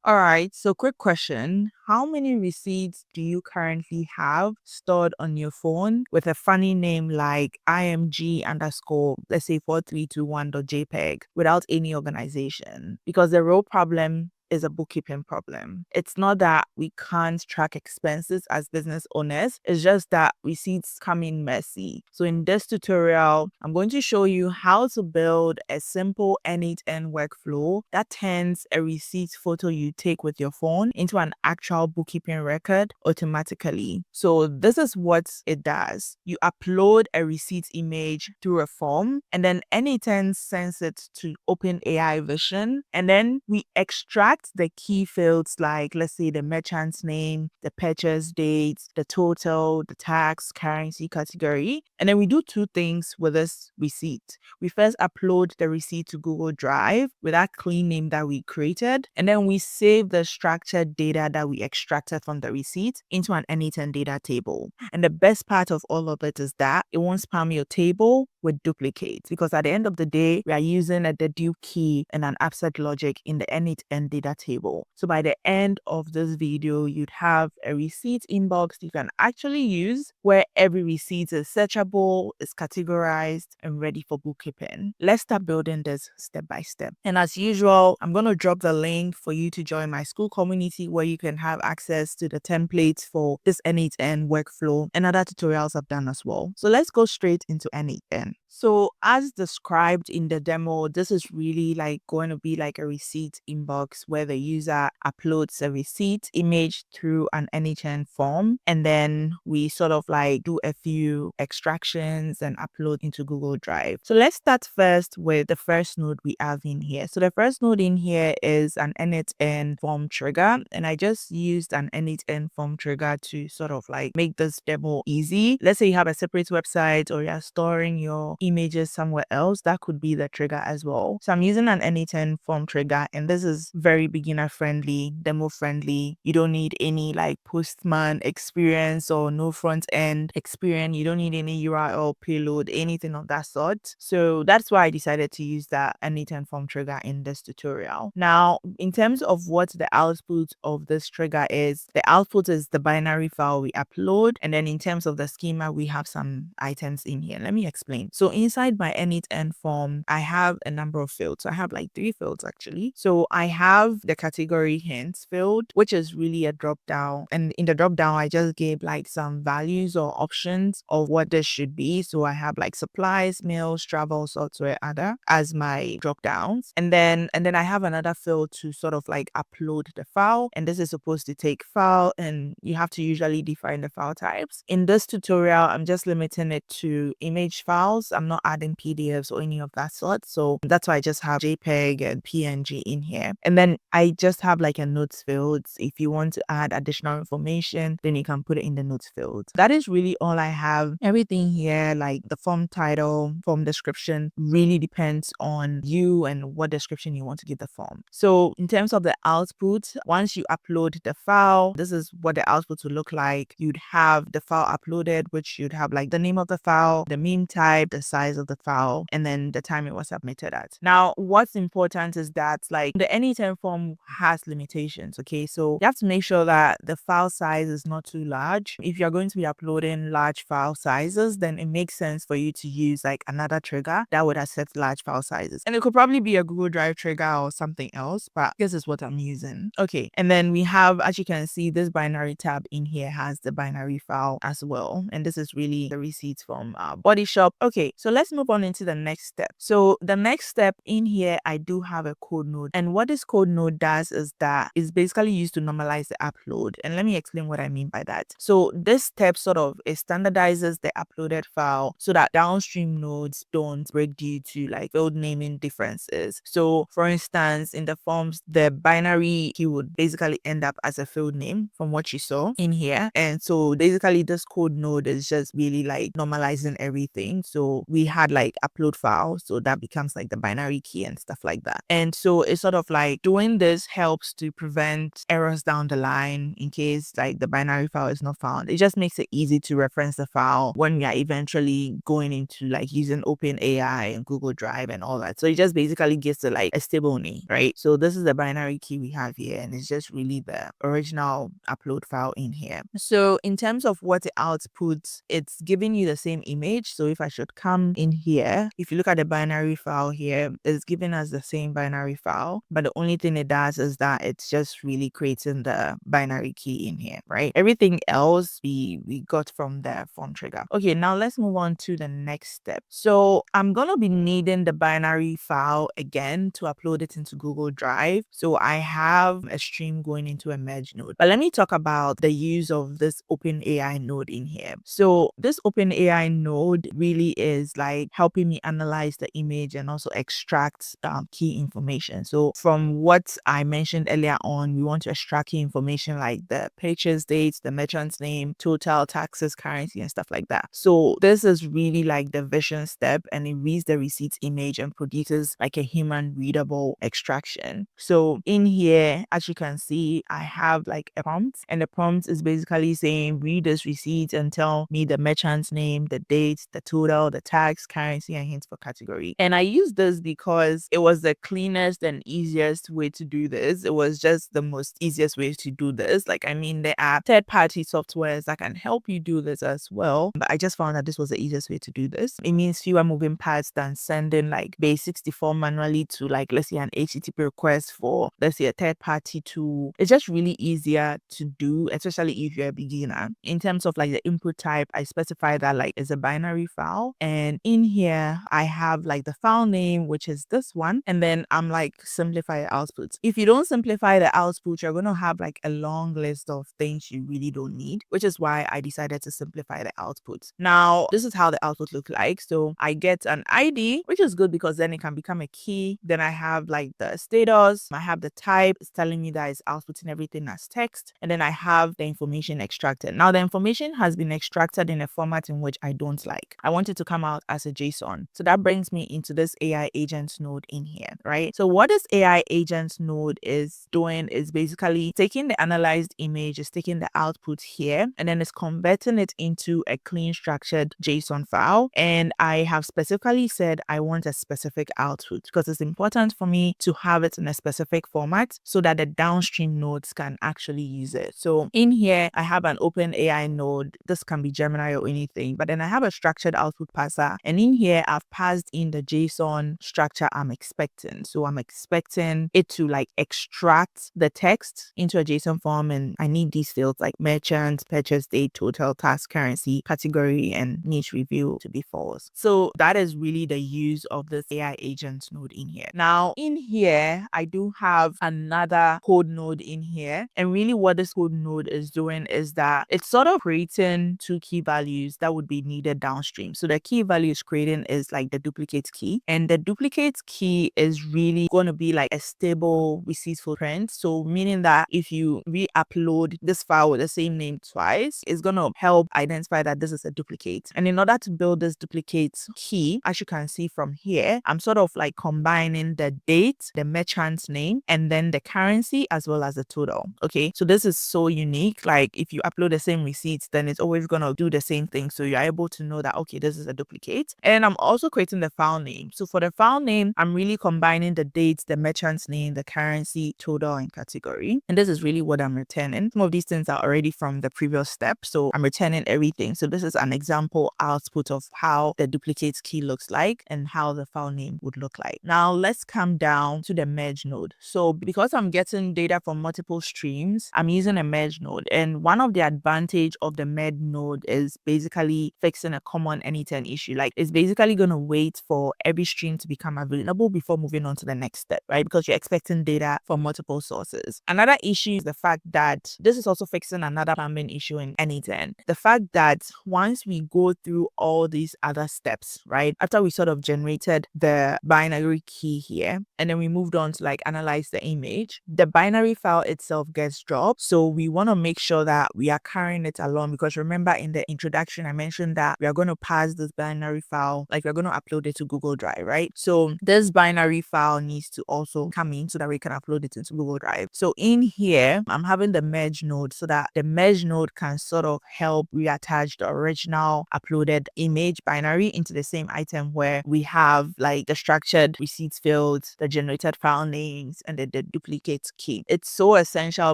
All right, so quick question. How many receipts do you currently have stored on your phone with a funny name like img underscore, let's say 4321.jpg without any organization? Because the real problem is a bookkeeping problem. It's not that we can't track expenses as business owners, it's just that receipts come in messy. So in this tutorial, I'm going to show you how to build a simple n8n workflow that turns a receipt photo you take with your phone into an actual bookkeeping record automatically. So this is what it does. You upload a receipt image through a form, and then n8n sends it to OpenAI Vision, and then we extract the key fields like, let's say, the merchant's name, the purchase date, the total, the tax, currency category. And then we do two things with this receipt. We first upload the receipt to Google Drive with that clean name that we created, and then we save the structured data that we extracted from the receipt into an n8n data table. And the best part of all of it is that it won't spam your table with duplicates, because at the end of the day, we are using a dedupe key and an Upsert logic in the n8n data table. So by the end of this video, you'd have a receipt inbox you can actually use where every receipt is searchable, is categorized, and ready for bookkeeping. Let's start building this step by step. And as usual, I'm going to drop the link for you to join my school community where you can have access to the templates for this n8n workflow and other tutorials I've done as well. So let's go straight into n8n. So as described in the demo, this is really like going to be like a receipt inbox where the user uploads a receipt image through an n8n form, and then we sort of like do a few extractions and upload into Google Drive. So let's start first with the first node we have in here. So the first node in here is an n8n form trigger, and I just used an n8n form trigger to sort of like make this demo easy. Let's say you have a separate website or you're storing your images somewhere else, that could be the trigger as well. So I'm using an n8n form trigger, and this is very beginner friendly, demo friendly. You don't need any like Postman experience or no front end experience. You don't need any URL payload, anything of that sort. So that's why I decided to use that n8n form trigger in this tutorial. Now, in terms of what the output of this trigger is, the output is the binary file we upload, and then in terms of the schema, we have some items in here. Let me explain. So inside my n8n form, I have a number of fields. I have like 3 fields actually. So I have the category hints field, which is really a drop down. And in the drop down, I just gave like some values or options of what this should be. So I have like supplies, meals, travel, software, other as my drop downs. And then I have another field to sort of like upload the file. And this is supposed to take file, and you have to usually define the file types. In this tutorial, I'm just limiting it to image files. I'm not adding PDFs or any of that sort. So that's why I just have JPEG and PNG in here. And then I just have like a notes field. If you want to add additional information, then you can put it in the notes field. That is really all I have. Everything here, like the form title, form description, really depends on you and what description you want to give the form. So in terms of the output, once you upload the file, this is what the output will look like. You'd have the file uploaded, which you'd have like the name of the file, the meme type, the size of the file, and then the time it was submitted at. Now, what's important is that like the n8n form has limitations, okay? So you have to make sure that the file size is not too large. If you're going to be uploading large file sizes, then it makes sense for you to use like another trigger that would accept large file sizes. And it could probably be a Google Drive trigger or something else, but this is what I'm using. Okay, and then we have, as you can see, this binary tab in here has the binary file as well. And this is really the receipt from Body Shop. Okay, so let's move on into the next step. So the next step in here, I do have a code node. And what this code node does is that it's basically used to normalize the upload. And let me explain what I mean by that. So this step sort of standardizes the uploaded file so that downstream nodes don't break due to like field naming differences. So for instance, in the forms, the binary key would basically end up as a field name from what you saw in here. And so basically this code node is just really like normalizing everything. So So we had like upload file. So that becomes like the binary key and stuff like that. And so it's sort of like doing this helps to prevent errors down the line in case like the binary file is not found. It just makes it easy to reference the file when we are eventually going into like using OpenAI and Google Drive and all that. So it just basically gives it like a stable name, right? So this is the binary key we have here, and it's just really the original upload file in here. So in terms of what it outputs, it's giving you the same image. So if I should come in here, if you look at the binary file here, it's giving us the same binary file, but the only thing it does is that it's just really creating the binary key in here, right? Everything else we got from the form trigger. Okay, now let's move on to the next step. So I'm gonna be needing the binary file again to upload it into Google Drive. So I have a stream going into a merge node. But let me talk about the use of this OpenAI node in here. So this OpenAI node really is like helping me analyze the image and also extract key information. So from what I mentioned earlier on, we want to extract key information like the purchase dates, the merchant's name, total, taxes, currency, and stuff like that. So this is really like the vision step, and it reads the receipt image and produces like a human readable extraction. So in here, as you can see, I have like a prompt, and the prompt is basically saying read this receipt and tell me the merchant's name, the date, the total, the tax, currency, and hints for category. And I use this because it was the cleanest and easiest way to do this. It was just the most easiest way to do this. Like, I mean, there are third-party softwares that can help you do this as well, but I just found that this was the easiest way to do this. It means fewer moving parts than sending like base 64 manually to like, let's say, an HTTP request for, let's say, a third-party tool. It's just really easier to do, especially if you're a beginner. In terms of like the input type, I specify that like it's a binary file, and in here I have like the file name, which is this one, and then I'm like simplify the output. If you don't simplify the output, you're going to have like a long list of things you really don't need, which is why I decided to simplify the output. Now, this is how the output looks like. So I get an ID, which is good because then it can become a key. Then I have like the status, I have the type, it's telling me that it's outputting everything as text, and then I have the information extracted. Now, the information has been extracted in a format in which I don't like. I want it to come out as a JSON. So that brings me into this AI agent node in here, right? So what this AI agent node is doing is basically taking the analyzed image, is taking the output here, and then it's converting it into a clean structured JSON file. And I have specifically said I want a specific output because it's important for me to have it in a specific format so that the downstream nodes can actually use it. So in here, I have an OpenAI node. This can be Gemini or anything, but then I have a structured output parser. And in here, I've passed in the JSON structure I'm expecting. So I'm expecting it to like extract the text into a JSON form, and I need these fields like merchant, purchase date, total, tax, currency, category, and niche review to be false. So that is really the use of this AI agent node in here. Now, in here, I do have another code node in here. And really what this code node is doing is that it's sort of creating two key values that would be needed downstream. So the key value it's creating is like the duplicate key. And the duplicate key is really going to be like a stable receipt footprint. So meaning that if you re-upload this file with the same name twice, it's going to help identify that this is a duplicate. And in order to build this duplicate key, as you can see from here, I'm sort of like combining the date, the merchant's name, and then the currency as well as the total. Okay, so this is so unique. Like if you upload the same receipts, then it's always going to do the same thing. So you're able to know that, okay, this is a duplicate. And I'm also creating the file name. So for the file name, I'm really combining the dates, the merchant's name, the currency, total, and category. And this is really what I'm returning. Some of these things are already from the previous step. So I'm returning everything. So this is an example output of how the duplicate key looks like and how the file name would look like. Now let's come down to the merge node. So because I'm getting data from multiple streams, I'm using a merge node. And one of the advantage of the merge node is basically fixing a common n8n issue. Like it's basically going to wait for every stream to become available before moving on to the next step, right? Because you're expecting data from multiple sources. Another issue is the fact that this is also fixing another plumbing issue in n8n. The fact that once we go through all these other steps, right? After we sort of generated the binary key here, and then we moved on to like analyze the image, the binary file itself gets dropped. So we want to make sure that we are carrying it along, because remember in the introduction, I mentioned that we are going to pass this binary binary file, like we're going to upload it to Google Drive, right? So this binary file needs to also come in so that we can upload it into Google Drive. So in here, I'm having the merge node so that the merge node can sort of help reattach the original uploaded image binary into the same item where we have like the structured receipts fields, the generated file names, and the duplicate key. It's so essential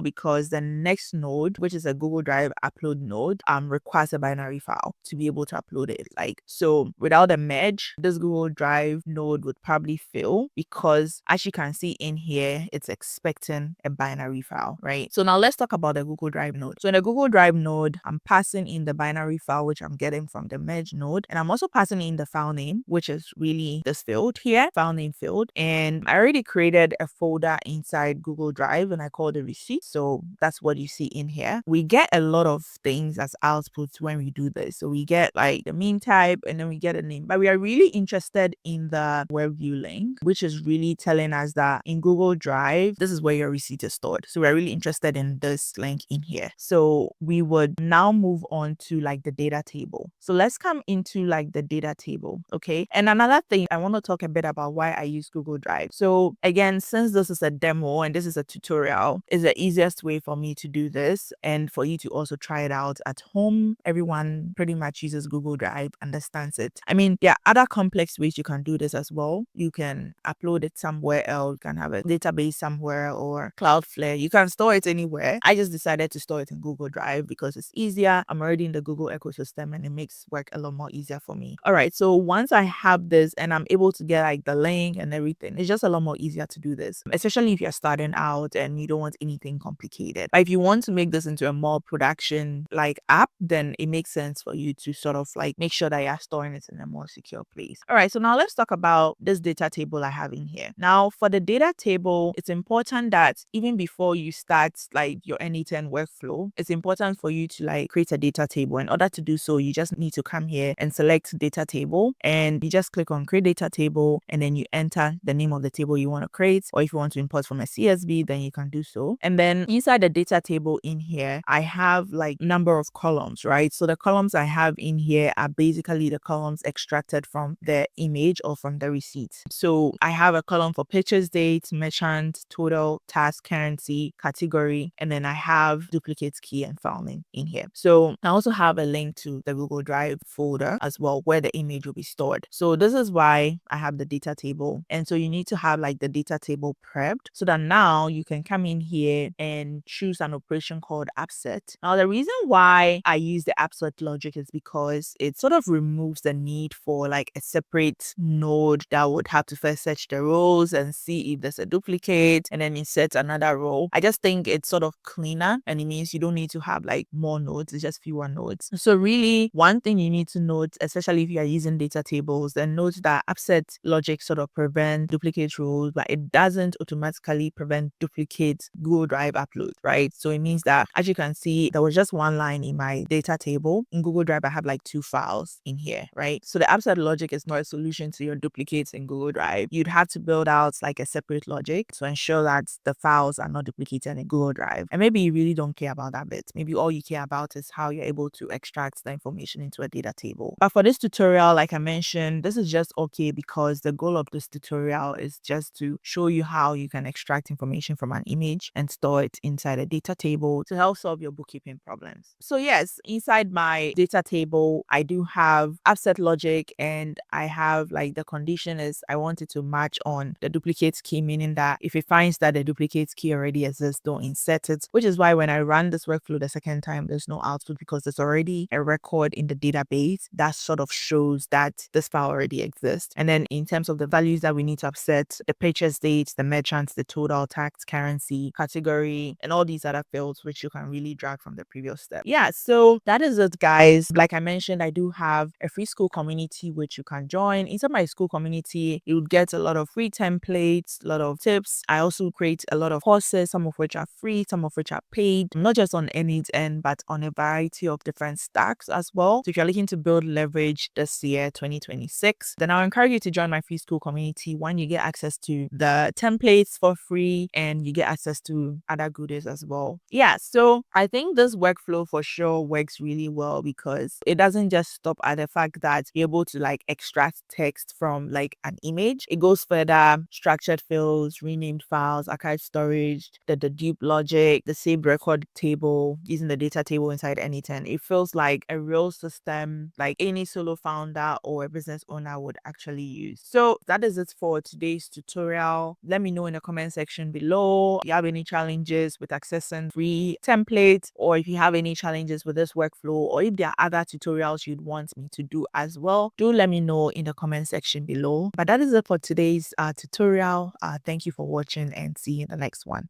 because the next node, which is a Google Drive upload node, requires a binary file to be able to upload it. Like, so without a merge, this Google Drive node would probably fail because as you can see in here, it's expecting a binary file, right? So now let's talk about the Google Drive node. So in the Google Drive node, I'm passing in the binary file, which I'm getting from the merge node. And I'm also passing in the file name, which is really this field here, file name field. And I already created a folder inside Google Drive and I call it receipt. So that's what you see in here. We get a lot of things as outputs when we do this. So we get like the mean type and then we get a name. But we are really interested in the web view link, which is really telling us that in Google Drive, this is where your receipt is stored. So we're really interested in this link in here. So we would now move on to like the data table. So let's come into like the data table. Okay. And another thing, I want to talk a bit about why I use Google Drive. So again, since this is a demo and this is a tutorial, it's the easiest way for me to do this and for you to also try it out at home. Everyone pretty much uses Google Drive, understands it. I mean, there are other complex ways you can do this as well. You can upload it somewhere else, you can have a database somewhere or Cloudflare. You can store it anywhere. I just decided to store it in Google Drive because it's easier. I'm already in the Google ecosystem and it makes work a lot more easier for me. All right. So once I have this and I'm able to get like the link and everything, it's just a lot more easier to do this, especially if you're starting out and you don't want anything complicated. But if you want to make this into a more production like app, then it makes sense for you to sort of like make sure that you're storing it in a more secure place. All right. So now let's talk about this data table I have in here. Now for the data table, it's important that even before you start like your n8n workflow, it's important for you to like create a data table. In order to do so, you just need to come here and select data table and you just click on create data table and then you enter the name of the table you want to create, or if you want to import from a CSV, then you can do so. And then inside the data table in here, I have like number of columns, right? So the columns I have in here are basically the columns extracted from the image or from the receipt. So I have a column for purchase date, merchant, total, task, currency, category, and then I have duplicate key and file name in here. So I also have a link to the Google Drive folder as well where the image will be stored. So this is why I have the data table. And so you need to have like the data table prepped so that now you can come in here and choose an operation called Upsert. Now the reason why I use the Upsert logic is because it sort of removes the need for like a separate node that would have to first search the rows and see if there's a duplicate and then insert another row. I just think it's sort of cleaner and it means you don't need to have like more nodes, it's just fewer nodes. So really one thing you need to note, especially if you are using data tables, then note that Upsert logic sort of prevents duplicate rows, but it doesn't automatically prevent duplicate Google Drive upload, right? So it means that as you can see, there was just one line in my data table. In Google Drive, I have like 2 files in here, right? So the Upsert logic is not a solution to your duplicates in Google Drive. You'd have to build out like a separate logic to ensure that the files are not duplicated in Google Drive. And maybe you really don't care about that bit. Maybe all you care about is how you're able to extract the information into a data table. But for this tutorial, like I mentioned, this is just okay because the goal of this tutorial is just to show you how you can extract information from an image and store it inside a data table to help solve your bookkeeping problems. So yes, inside my data table, I do have Upsert logic and I have like the condition is I want it to match on the duplicate key, meaning that if it finds that the duplicate key already exists, don't insert it, which is why when I run this workflow the second time, there's no output because there's already a record in the database that sort of shows that this file already exists. And then in terms of the values that we need to upset, the purchase date, the merchant, the total, tax, currency, category, and all these other fields, which you can really drag from the previous step. Yeah, so that is it, guys. Like I mentioned, I do have a free school community which you can join. Inside my school community, you would get a lot of free templates, a lot of tips. I also create a lot of courses, some of which are free, some of which are paid, not just on n8n, but on a variety of different stacks as well. So if you're looking to build leverage this year, 2026, then I'll encourage you to join my free school community. One, you get access to the templates for free and you get access to other goodies as well. Yeah, so I think this workflow for sure works really well because it doesn't just stop at the fact fact that you're able to like extract text from like an image. It goes further: structured fields, renamed files, archive storage, the dedupe logic, the saved record table, using the data table inside n8n. It feels like a real system like any solo founder or a business owner would actually use. So that is it for today's tutorial. Let me know in the comment section below if you have any challenges with accessing free templates, or if you have any challenges with this workflow, or if there are other tutorials you'd want me to do as well. Do let me know in the comment section below. But that is it for today's tutorial. Thank you for watching, and see you in the next one.